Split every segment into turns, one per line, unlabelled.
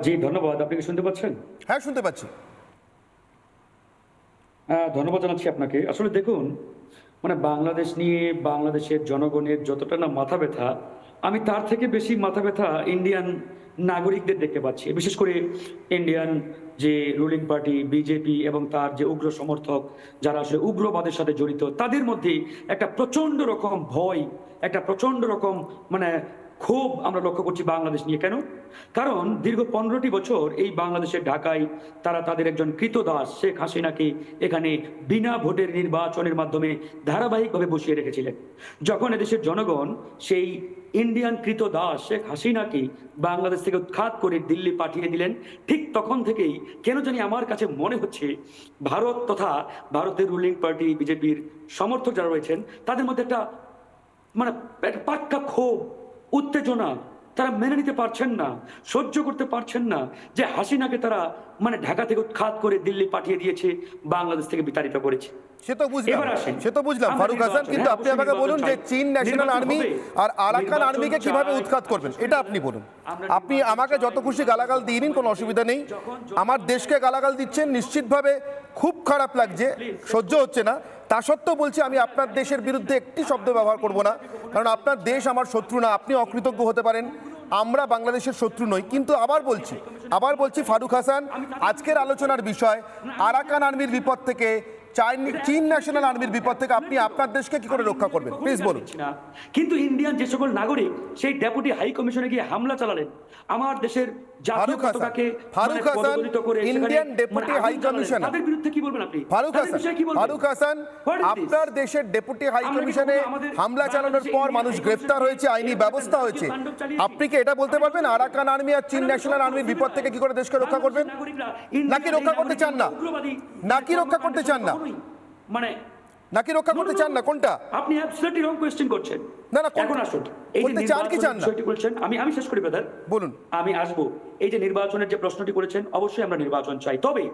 জি, ধন্যবাদ। আপনি কি শুনতে পাচ্ছেন?
হ্যাঁ, শুনতে পাচ্ছি।
ধন্যবাদ জানাচ্ছি আপনাকে। আসলে দেখুন, মানে বাংলাদেশ নিয়ে বাংলাদেশের জনগণের যতটা না মাথা ব্যথা, আমি তার থেকে বেশি মাথা ব্যথা ইন্ডিয়ান নাগরিকদের দেখতে পাচ্ছি। বিশেষ করে ইন্ডিয়ান যে রুলিং পার্টি বিজেপি এবং তার যে উগ্র সমর্থক যারা আসলে উগ্রবাদের সাথে জড়িত, তাদের মধ্যে একটা প্রচন্ড রকম ভয়, একটা প্রচন্ড রকম মানে ক্ষোভ আমরা লক্ষ্য করছি বাংলাদেশ নিয়ে। কেন? কারণ দীর্ঘ ১৫টি বছর এই বাংলাদেশের ঢাকায় তারা তাদের একজন কৃতদাস শেখ হাসিনাকে এখানে বিনা ভোটের নির্বাচনের মাধ্যমে ধারাবাহিকভাবে বসিয়ে রেখেছিলেন। যখন এদেশের জনগণ সেই ইন্ডিয়ান কৃতদাস শেখ হাসিনাকে বাংলাদেশ থেকে উৎখাত করে দিল্লি পাঠিয়ে দিলেন, ঠিক তখন থেকেই কেন জানি আমার কাছে মনে হচ্ছে ভারত তথা ভারতের রুলিং পার্টি বিজেপির সমর্থক যারা রয়েছেন তাদের মধ্যে মানে একটা পাক্কা ক্ষোভ, উত্তেজনা, তারা মেনে নিতে পারছেন না, সহ্য করতে পারছেন না যে হাসিনাকে তারা মানে ঢাকা থেকে উৎখাত করে দিল্লি পাঠিয়ে দিয়েছে, বাংলাদেশ থেকে বিতাড়িত করেছে।
সে তো বুঝলাম,
এবার আসেন,
সে তো বুঝলাম
আমরা
ফারুক হাসান,
নির্বাচন,
কিন্তু
হ্যাঁ,
আপনি
অবশ্যই
আমাকে
নির্বাচন
বলুন যে
চাই।
চীন ন্যাশনাল
নির্বাচন
আর্মি
হবে,
আর আরাকান
নির্বাচন
আর্মিকে কিভাবে
চাই,
উৎখাত করবেন এটা আপনি বলুন। আপনি আমাকে যত খুশি গালাগাল দিয়ে নিন, কোনো অসুবিধা নেই। আমার দেশকে গালাগাল দিচ্ছেন, নিশ্চিতভাবে খুব খারাপ লাগছে, সহ্য হচ্ছে না। তা সত্ত্বেও বলছি আমি আপনার দেশের বিরুদ্ধে একটি শব্দ ব্যবহার করব না, কারণ আপনার দেশ আমার শত্রু না। আপনি অকৃতজ্ঞ হতে পারেন, আমরা বাংলাদেশের শত্রু নই। কিন্তু আবার বলছি ফারুক হাসান, আজকের আলোচনার বিষয় আরাকান আর্মির বিপদ থেকে, চীন ন্যাশনাল আর্মির বিপদ থেকে আপনি আপনার দেশকে কি করে রক্ষা করবেন, প্লিজ বলুন।
কিন্তু ইন্ডিয়ান যে সকল নাগরিক সেই ডেপুটি হাই কমিশনে গিয়ে হামলা চালালেন আমার দেশের জাতীয় পতাকাকে
Faruk Hasan, Indian deputy high commissioner,
তাদের বিরুদ্ধে কি বলবেন আপনি?
ফারুক হাসান, আপনার দেশের ডেপুটি হাই কমিশনে হামলা চালানোর পর মানুষ গ্রেফতার হয়েছে, আইনি ব্যবস্থা হয়েছে। আপনি কি এটা বলতে পারবেন আরাকান আর্মি আর চীন ন্যাশনাল আর্মির বিপদ থেকে কি করে দেশকে রক্ষা করবেন? নাকি রক্ষা করতে চান না? নাকি রক্ষা করতে চান না?
মানে
নাকি রক্ষা করতে চান না, কোনটা?
আপনি অ্যাবসলিউটলি রং কোয়েশ্চেন করছেন।
না না,
এখন আসুন, এই যে
করতে চান কি চান না
বিষয়টি বলছেন, আমি শেষ করি ব্রাদার,
বলুন।
আমি আসবো। এই যে নির্বাচনের যে প্রশ্নটি করেছেন, অবশ্যই আমরা নির্বাচন চাই, তবে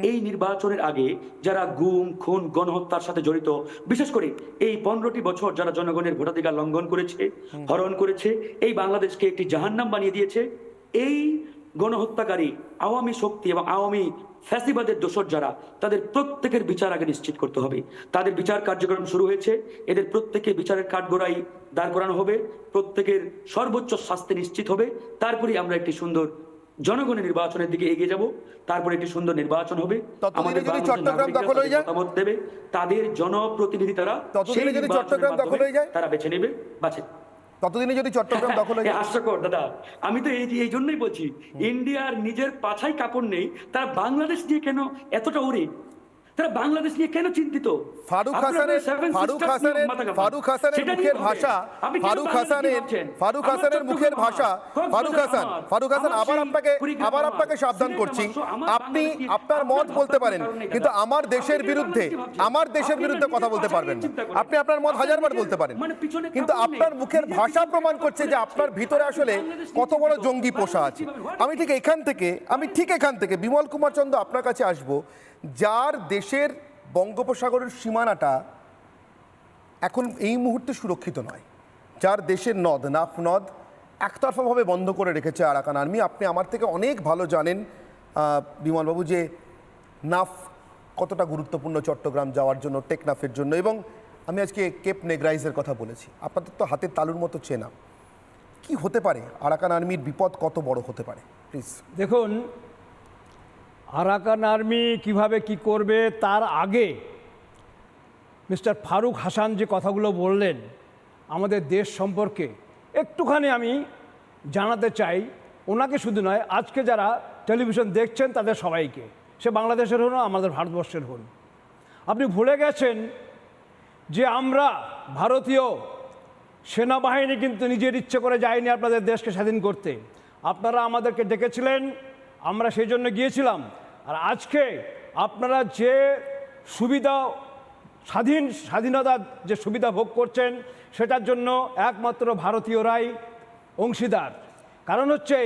এই নির্বাচনের আগে যারা গুম খুন গণহত্যার সাথে জড়িত, বিশেষ করে এই 15টি বছর যারা জনগণের ভোটাধিকার লঙ্ঘন করেছে, হরণ করেছে, এই বাংলাদেশকে একটি জাহান্নাম বানিয়ে দিয়েছে, এই গণহত্যাকারী আওয়ামী শক্তি এবং আওয়ামী ফ্যাসিবাদের দোসর যারা, তাদের প্রত্যেকের বিচার আগে নিশ্চিত করতে হবে। তাদের বিচার কার্যক্রম শুরু হয়েছে, এদের প্রত্যেকে বিচারের কাঠগড়াই দাঁড় করানো হবে, প্রত্যেকের সর্বোচ্চ শাস্তি নিশ্চিত হবে। তারপরে আমরা একটি সুন্দর জনগণের নির্বাচনের দিকে এগিয়ে যাব। তারপরে একটি সুন্দর নির্বাচন হবে, আমাদের
চট্টগ্রাম দখল হয়ে যায়,
মতামত দেবে, তাদের জনপ্রতিনিধি তারা
ততদিনে যদি চট্টগ্রাম দখল হয়ে যায়,
তারা বেছে নেবে,
ততদিনে যদি চট্টগ্রাম দখল হয়ে যায়।
হাস্যকর দাদা, আমি তো এই জন্যই বলছি, ইন্ডিয়ার নিজের পাছায় কাপড় নেই, তারা বাংলাদেশ নিয়ে কেন এতটা ওরে, তারা বাংলাদেশ নিয়ে কেন চিন্তিত?
ফারুক হাসানের মুখের ভাষা, ফারুক হাসানের মুখের ভাষা, ফারুক হাসান, আবার আপনাকে সাবধান করছি, আপনি আপনার মত বলতে পারেন, কিন্তু আমার দেশের বিরুদ্ধে কথা বলতে পারবেন না। আপনি আপনার মত হাজারবার বলতে পারেন, কিন্তু আপনার মুখের ভাষা প্রমাণ করছে যে আপনার ভিতরে আসলে কত বড় জঙ্গি পোষা আছে। আমি ঠিক এখান থেকে বিমল কুমার চন্দ্র আপনার কাছে আসবো, যার দেশের বঙ্গোপসাগরের সীমানাটা এখন এই মুহূর্তে সুরক্ষিত নয়, যার দেশের নাফ নদ একতরফাভাবে বন্ধ করে রেখেছে আরাকান আর্মি। আপনি আমার থেকে অনেক ভালো জানেন বিমলবাবু যে নাফ কতটা গুরুত্বপূর্ণ চট্টগ্রাম যাওয়ার জন্য, টেকনাফের জন্য। এবং আমি আজকে কেপ নেগ্রাইজের কথা বলেছি, আপনাদের তো হাতের তালুর মতো চেনা। কি হতে পারে, আরাকান আর্মির বিপদ কত বড় হতে পারে, প্লিজ?
দেখুন, আরাকান আর্মি কিভাবে কি করবে তার আগে মিস্টার ফারুক হাসান যে কথাগুলো বললেন আমাদের দেশ সম্পর্কে, একটুখানি আমি জানাতে চাই, ওনাকে শুধু নয়, আজকে যারা টেলিভিশন দেখছেন তাদের সবাইকে, সে বাংলাদেশের হন আমাদের ভারতবর্ষের হন। আপনি ভুলে গেছেন যে আমরা ভারতীয় সেনাবাহিনী কিন্তু নিজের ইচ্ছে করে যায়নি আপনাদের দেশকে স্বাধীন করতে। আপনারা আমাদেরকে ডেকেছিলেন, আমরা সেই জন্য গিয়েছিলাম। আর আজকে আপনারা যে সুবিধা, স্বাধীনতার যে সুবিধা ভোগ করছেন, সেটার জন্য একমাত্র ভারতীয়রাই অংশীদার। কারণ হচ্ছে,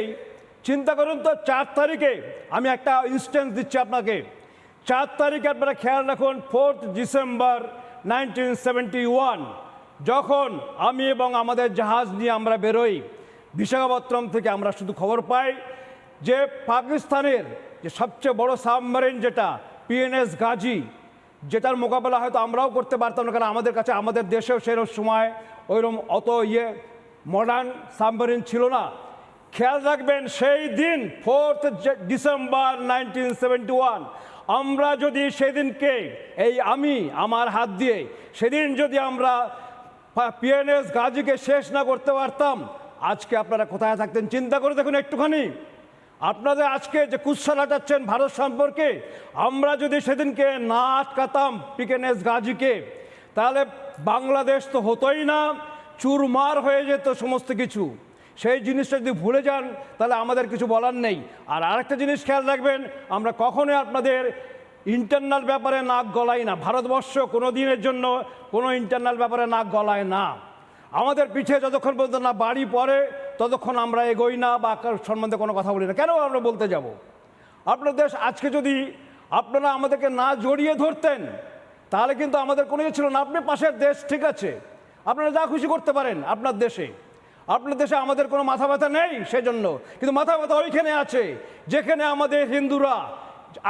চিন্তা করুন তো, 4 তারিখে, আমি একটা ইনস্ট্যান্স দিচ্ছি আপনাকে, 4 তারিখে আপনারা খেয়াল রাখুন, 4 ডিসেম্বর 1971, যখন আমি এবং আমাদের জাহাজ নিয়ে আমরা বেরোই বিশাখাপত্তনম থেকে, আমরা শুধু খবর পাই যে পাকিস্তানের যে সবচেয়ে বড় সাবমেরিন যেটা পিএনএস গাজী, যেটার মোকাবেলা হয়তো আমরাও করতে পারতাম না, কারণ আমাদের কাছে আমাদের দেশেও সেরকম সময় ওইরকম অত মডার্ন সাবমেরিন ছিল না। খেয়াল রাখবেন সেই দিন 4th ডিসেম্বর 1971 আমরা যদি সেদিনকে আমার হাত দিয়ে সেদিন যদি আমরা পিএনএস গাজীকে শেষ না করতে পারতাম, আজকে আপনারা কোথায় থাকতেন চিন্তা করে দেখুন একটুখানি। আপনাদের আজকে যে কুৎসা লাটাচ্ছেন ভারত সম্পর্কে, আমরা যদি সেদিনকে না আটকাতাম পিএনএস গাজীকে, তাহলে বাংলাদেশ তো হতোই না, চুরমার হয়ে যেত সমস্ত কিছু। সেই জিনিসটা যদি ভুলে যান তাহলে আমাদের কিছু বলার নেই। আর আরেকটা জিনিস খেয়াল রাখবেন, আমরা কখনোই আপনাদের ইন্টারনাল ব্যাপারে নাক গলাই না। ভারতবর্ষ কোনো দিনের জন্য কোনো ইন্টারনাল ব্যাপারে নাক গলায় না। আমাদের পিঠে যতক্ষণ পর্যন্ত না বাড়ি পড়ে ততক্ষণ আমরা এগোই না বা সম্বন্ধে কোনো কথা বলি না। কেন আমরা বলতে যাব? আপনার দেশ আজকে যদি আপনারা আমাদেরকে না জড়িয়ে ধরতেন তাহলে কিন্তু আমাদের কোনো কিছু ছিল না। আপনি পাশের দেশ, ঠিক আছে, আপনারা যা খুশি করতে পারেন আপনার দেশে। আপনার দেশে আমাদের কোনো মাথা ব্যথা নেই সেজন্য, কিন্তু মাথা ব্যথা ওইখানে আছে যেখানে আমাদের হিন্দুরা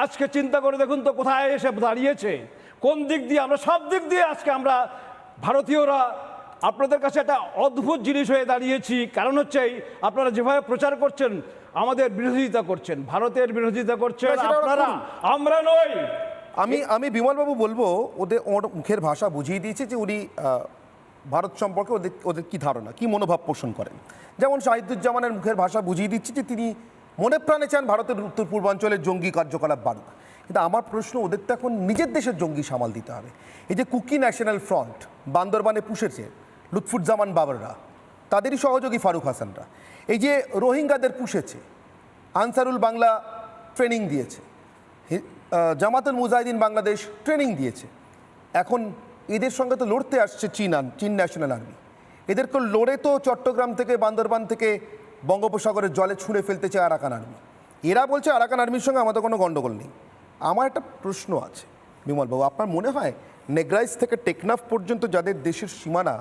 আজকে চিন্তা করে দেখুন তো কোথায় এসে দাঁড়িয়েছে, কোন দিক দিয়ে। আমরা সব দিক দিয়ে আজকে আমরা ভারতীয়রা আপনাদের কাছে একটা অদ্ভুত জিনিস হয়ে দাঁড়িয়েছি। কারণ হচ্ছে আপনারা যেভাবে প্রচার করছেন আমাদের বিরোধিতা করছেন, ভারতের বিরোধিতা করছেন আপনারা, আমরা নই।
আমি বিমলবাবু বলবো, ওর মুখের ভাষা বুঝিয়ে দিয়েছে যে উনি ভারত সম্পর্কে ওদের কি ধারণা, কি মনোভাব পোষণ করেন। যেমন শাহিদুজ্জামানের মুখের ভাষা বুঝিয়ে দিচ্ছে যে তিনি মনে প্রাণে চান ভারতের উত্তর পূর্বাঞ্চলের জঙ্গি কার্যকলাপ বাড়ুক। কিন্তু আমার প্রশ্ন, ওদের তো এখন নিজের দেশের জঙ্গি সামাল দিতে হবে। এই যে কুকি ন্যাশনাল ফ্রন্ট বান্দরবানে পুষেছে লুৎফুজ্জামান বাবররা, তাদেরই সহযোগী ফারুক হাসানরা। এই যে রোহিঙ্গাদের পুষেছে, আনসারুল বাংলা ট্রেনিং দিয়েছে, জামাতুল মুজাহিদিন বাংলাদেশ ট্রেনিং দিয়েছে। এখন এদের সঙ্গে তো লড়তে আসছে চীন ন্যাশনাল আর্মি। এদেরকে লড়ে তো চট্টগ্রাম থেকে বান্দরবান থেকে বঙ্গোপসাগরের জলে ছুঁড়ে ফেলতে চায় আরাকান আর্মি। এরা বলছে আরাকান আর্মির সঙ্গে আমাদের কোনো গণ্ডগোল নেই। আমার একটা প্রশ্ন আছে বিমলবাবু, আপনার মনে হয় নেগ্রাইস থেকে টেকনাফ পর্যন্ত যাদের দেশের সীমানা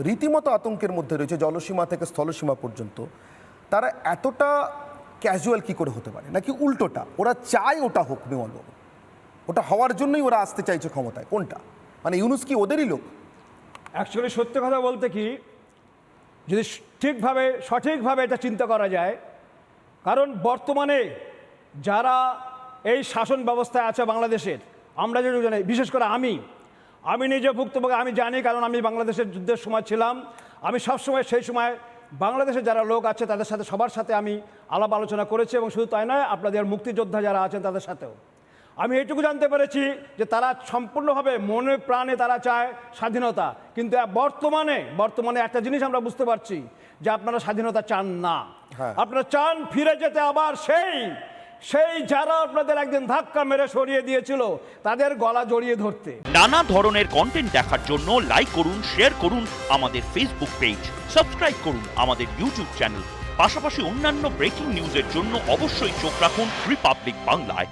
রীতিমতো আতঙ্কের মধ্যে রয়েছে, জলসীমা থেকে স্থলসীমা পর্যন্ত, তারা এতটা ক্যাজুয়াল কি করে হতে পারে? নাকি উল্টোটা ওরা চায় ওটা হোক? বিমলবাবু, ওটা হওয়ার জন্যই ওরা আসতে চাইছে ক্ষমতায়, কোনটা? মানে ইউনুস কি ওদেরই লোক?
অ্যাকচুয়ালি সত্যি কথা বলতে কি, যদি সঠিকভাবে এটা চিন্তা করা যায়, কারণ বর্তমানে যারা এই শাসন ব্যবস্থায় আছে বাংলাদেশের, আমরা যেটুকু জানি, বিশেষ করে আমি নিজে ভুক্তভোগী, আমি জানি, কারণ আমি বাংলাদেশের যুদ্ধের সময় ছিলাম। আমি সবসময় সেই সময় বাংলাদেশের যারা লোক আছে তাদের সাথে, সবার সাথে আমি আলাপ আলোচনা করেছি, এবং শুধু তাই নয়, আপনাদের মুক্তিযোদ্ধা যারা আছেন তাদের সাথেও আমি এটুকু জানতে পেরেছি যে তারা সম্পূর্ণভাবে মনে প্রাণে তারা চায় স্বাধীনতা। কিন্তু বর্তমানে একটা জিনিস আমরা বুঝতে পারছি যে আপনারা স্বাধীনতা চান না। আপনারা চান ফিরে যেতে আবার সেই যারা আপনাদের একদিন ধাক্কা মেরে সরিয়ে দিয়েছিল তাদের গলা জড়িয়ে ধরতে।
নানা ধরনের কন্টেন্ট দেখার জন্য লাইক করুন, শেয়ার করুন আমাদের ফেসবুক পেজ, সাবস্ক্রাইব করুন আমাদের ইউটিউব চ্যানেল। পাশাপাশি অন্যান্য ব্রেকিং নিউজের জন্য অবশ্যই চোখ রাখুন রিপাবলিক বাংলায়।